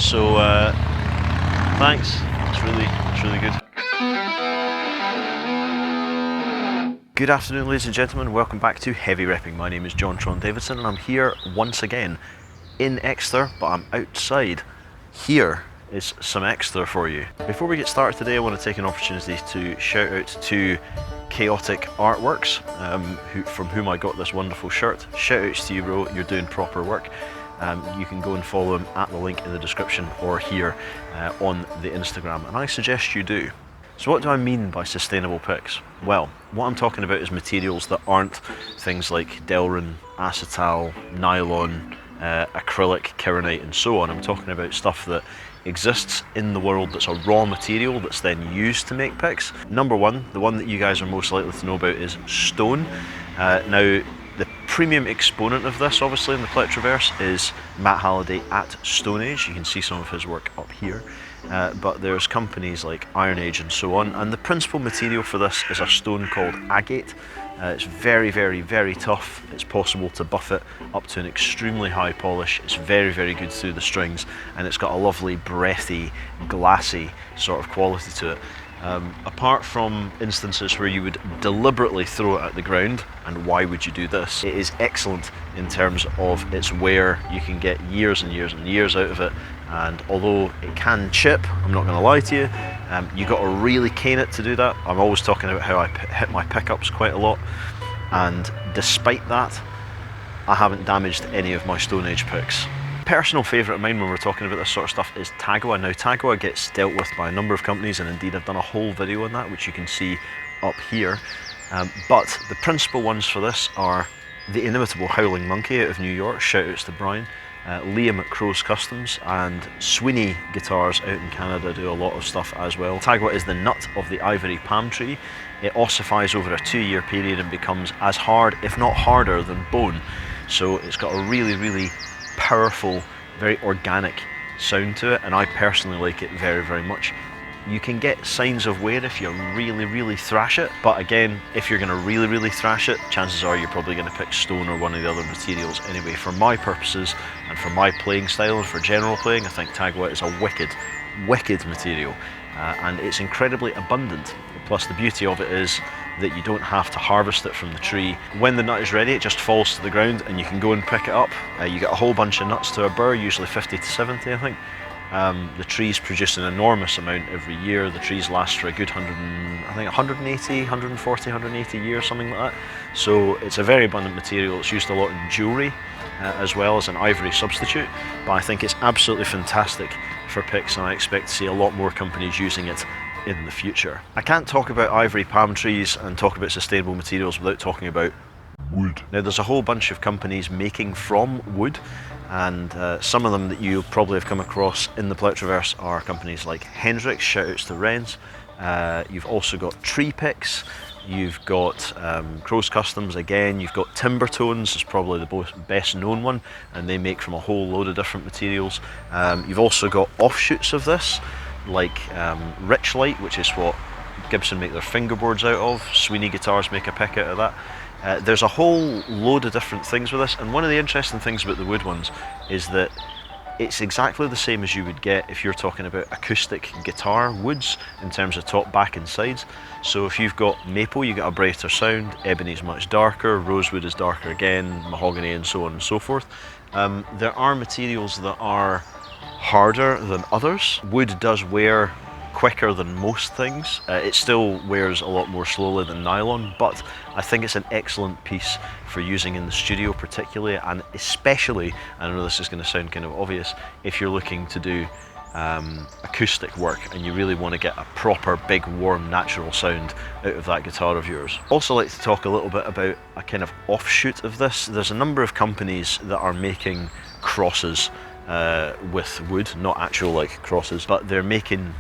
So thanks, it's really good. Good afternoon, ladies and gentlemen, welcome back to Heavy Repping. My name is John Tron Davidson and I'm here once again in Exeter, but I'm outside. Here is some Exeter for you. Before we get started today, I want to take an opportunity to shout out to Kaotic Artworks, from whom I got this wonderful shirt. Shout outs to you, bro, you're doing proper work. You can go and follow him at the link in the description or here on the Instagram, and I suggest you do. So what do I mean by sustainable picks? Well, what I'm talking about is materials that aren't things like Delrin, acetal, nylon, acrylic, kieranite and so on. I'm talking about stuff that exists in the world that's a raw material that's then used to make picks. Number one, the one that you guys are most likely to know about, is stone. Now, the premium exponent of this, obviously, in the Plectraverse is Matt Halliday at Stone Age. You can see some of his work up here. But there's companies like Iron Age and so on, and the principal material for this is a stone called agate. It's very tough. It's possible to buff it up to an extremely high polish. It's very good through the strings, and it's got a lovely breathy, glassy sort of quality to it. Apart from instances where you would deliberately throw it at the ground, and why would you do this? It is excellent in terms of its wear. You can get years and years out of it, and although it can chip, I'm not going to lie to you, you got to really cane it to do that. I'm always talking about how I hit my pickups quite a lot, and despite that, I haven't damaged any of my Stone Age picks. Personal favourite of mine when we're talking about this sort of stuff is Tagua. Now, Tagua gets dealt with by a number of companies, and indeed I've done a whole video on that, which you can see up here. But the principal ones for this are the inimitable Howling Monkey out of New York, shout outs to Brian, Liam at Crow's Customs, and Suibhne Guitars out in Canada do a lot of stuff as well. Tagua is the nut of the ivory palm tree. It ossifies over a 2-year period and becomes as hard, if not harder, than bone. So it's got a really powerful, very organic sound to it, and I personally like it very much. You can get signs of wear if you really thrash it, but again, if you're going to really thrash it, chances are you're probably going to pick stone or one of the other materials anyway. For my purposes and for my playing style and for general playing, I think Tagua is a wicked material, and it's incredibly abundant. Plus, the beauty of it is that you don't have to harvest it from the tree. When the nut is ready, it just falls to the ground and you can go and pick it up. You get a whole bunch of nuts to a burr, usually 50 to 70 I think. The trees produce an enormous amount every year. The trees last for a good 180, 140, 180 years, something like that. So it's a very abundant material. It's used a lot in jewellery as well as an ivory substitute, but I think it's absolutely fantastic for picks, and I expect to see a lot more companies using it in the future. I can't talk about ivory palm trees and talk about sustainable materials without talking about wood. Now, there's a whole bunch of companies making from wood, and some of them that you probably have come across in the Plectraverse are companies like Hendrix, shout outs to Renz. You've also got Tree Picks, you've got Crow's Customs again, you've got Timber Tones is probably the best known one, and they make from a whole load of different materials. You've also got offshoots of this, like Richlight, which is what Gibson make their fingerboards out of. Suibhne Guitars make a pick out of that. There's a whole load of different things with this, and one of the interesting things about the wood ones is that it's exactly the same as you would get if you're talking about acoustic guitar woods in terms of top, back and sides. So if you've got maple, you get a brighter sound, ebony's much darker, rosewood is darker again, mahogany and so on and so forth. There are materials that are harder than others. Wood does wear quicker than most things. It still wears a lot more slowly than nylon, but I think it's an excellent piece for using in the studio particularly, and especially, I know this is going to sound kind of obvious, if you're looking to do acoustic work and you really want to get a proper big warm natural sound out of that guitar of yours. Also like to talk a little bit about a kind of offshoot of this. There's a number of companies that are making crosses with wood, not actual like crosses, but they're making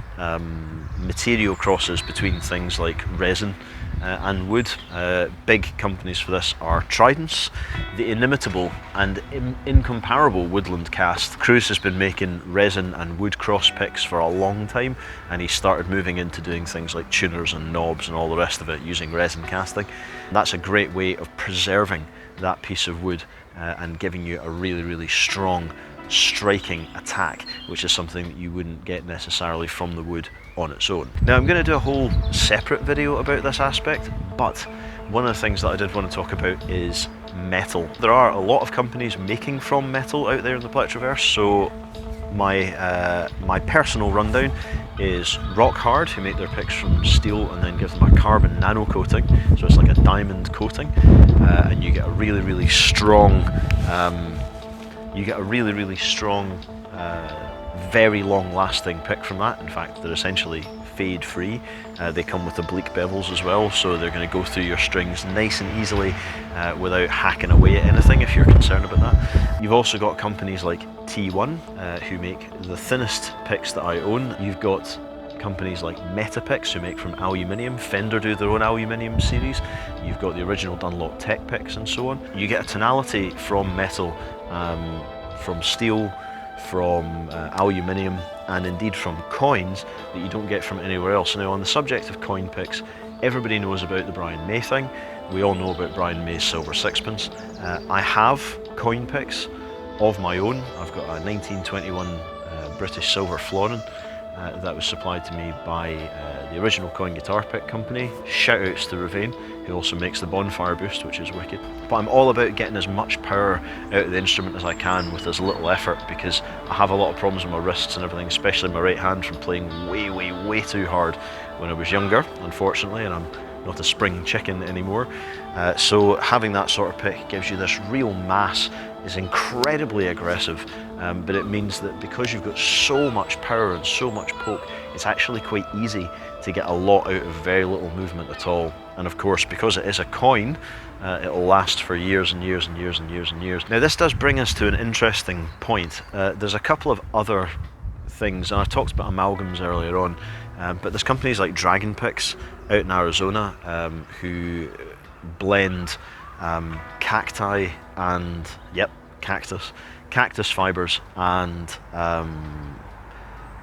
material crosses between things like resin and wood. Big companies for this are Tridence, the inimitable and incomparable Woodland Cast. Cruz has been making resin and wood cross picks for a long time, and he started moving into doing things like tuners and knobs and all the rest of it using resin casting. That's a great way of preserving that piece of wood and giving you a really, really strong striking attack, which is something that you wouldn't get necessarily from the wood on its own. Now I'm going to do a whole separate video about this aspect, but one of the things that I did want to talk about is metal. There are a lot of companies making from metal out there in the Plectraverse, so my personal rundown is Rock Hard, who make their picks from steel and then give them a carbon nano coating, so it's like a diamond coating, and you get a really strong, very long-lasting pick from that. In fact, they're essentially fade-free. They come with oblique bevels as well, so they're going to go through your strings nice and easily without hacking away at anything if you're concerned about that. You've also got companies like T1 who make the thinnest picks that I own. You've got companies like Metapixs who make from aluminium. Fender do their own aluminium series. You've got the original Dunlop Tech picks and so on. You get a tonality from metal, from steel, from aluminium, and indeed from coins that you don't get from anywhere else. Now, on the subject of coin picks, everybody knows about the Brian May thing. We all know about Brian May's silver sixpence. I have coin picks of my own. I've got a 1921 British silver florin that was supplied to me by the original coin guitar pick company. Shout outs to Ravane, who also makes the bonfire boost, which is wicked. But I'm all about getting as much power out of the instrument as I can with as little effort, because I have a lot of problems with my wrists and everything, especially my right hand, from playing way too hard when I was younger, unfortunately, and I'm not a spring chicken anymore. So having that sort of pick gives you this real mass, is incredibly aggressive, but it means that because you've got so much power and so much poke, it's actually quite easy to get a lot out of very little movement at all. And of course, because it is a coin, it'll last for years and years and years and years and years. Now this does bring us to an interesting point. There's a couple of other things, and I talked about amalgams earlier on, but there's companies like Dragon Picks out in Arizona who blend cacti and, cactus fibers and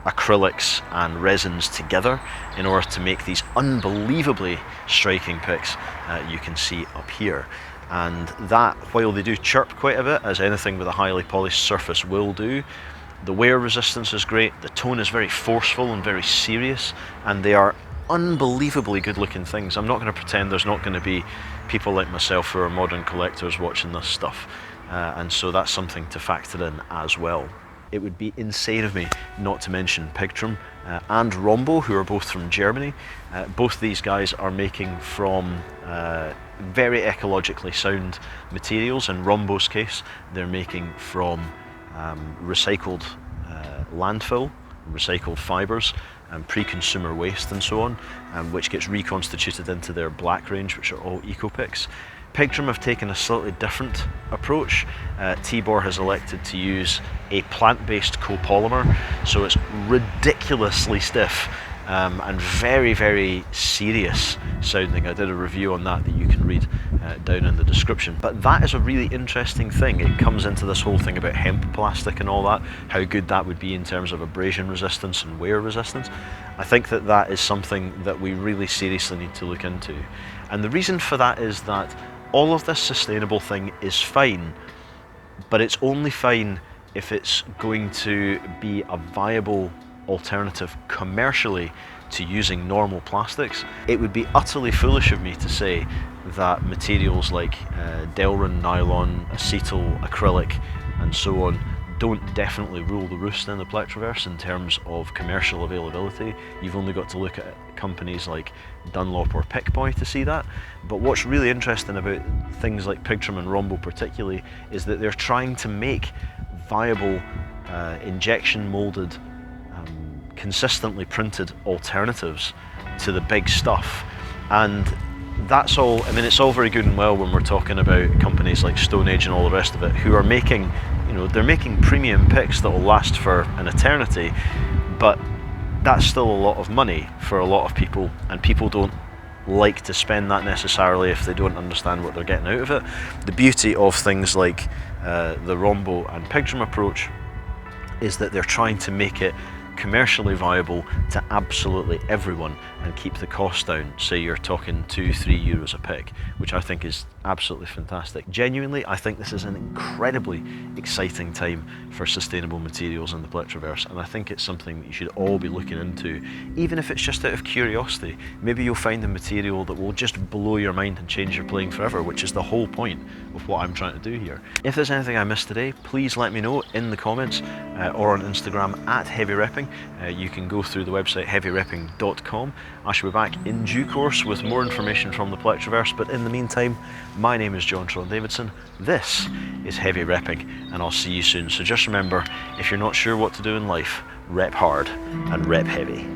acrylics and resins together in order to make these unbelievably striking picks you can see up here. And that, while they do chirp quite a bit, as anything with a highly polished surface will do, the wear resistance is great, the tone is very forceful and very serious, and they are unbelievably good looking things. I'm not going to pretend there's not going to be people like myself who are modern collectors watching this stuff, and so that's something to factor in as well. It would be insane of me not to mention Pigtrum and Rombo, who are both from Germany. Both these guys are making from very ecologically sound materials. In Rombo's case, they're making from recycled landfill, recycled fibres, and pre-consumer waste and so on, which gets reconstituted into their black range, which are all eco picks. Pigtrum have taken a slightly different approach. Tibor has elected to use a plant-based copolymer, so it's ridiculously stiff and very serious sounding. I did a review on that you can read down in the description. But that is a really interesting thing. It comes into this whole thing about hemp plastic and all that, how good that would be in terms of abrasion resistance and wear resistance. I think that that is something that we really seriously need to look into. And the reason for that is that all of this sustainable thing is fine, but it's only fine if it's going to be a viable alternative commercially to using normal plastics. It would be utterly foolish of me to say that materials like Delrin, nylon, acetal, acrylic and so on don't definitely rule the roost in the Plectraverse in terms of commercial availability. You've only got to look at companies like Dunlop or Pickboy to see that. But what's really interesting about things like Pigtrum and Rombo particularly is that they're trying to make viable injection molded, consistently printed alternatives to the big stuff. And that's all, I mean, it's all very good and well when we're talking about companies like Stone Age and all the rest of it, who are making, you know, they're making premium picks that will last for an eternity, but that's still a lot of money for a lot of people, and people don't like to spend that necessarily if they don't understand what they're getting out of it. The beauty of things like the Rombo and Pigtrum approach is that they're trying to make it commercially viable to absolutely everyone and keep the cost down. Say you're talking €2-3 a pick, which I think is absolutely fantastic. Genuinely, I think this is an incredibly exciting time for sustainable materials in the Plectraverse, and I think it's something that you should all be looking into, even if it's just out of curiosity. Maybe you'll find a material that will just blow your mind and change your playing forever, which is the whole point of what I'm trying to do here. If there's anything I missed today, please let me know in the comments or on Instagram at HeavyRepping. You can go through the website heavyrepping.com. I shall be back in due course with more information from the Plectraverse, but in the meantime, my name is John Tron Davidson, this is Heavy Repping, and I'll see you soon. So just remember, if you're not sure what to do in life, rep hard and rep heavy.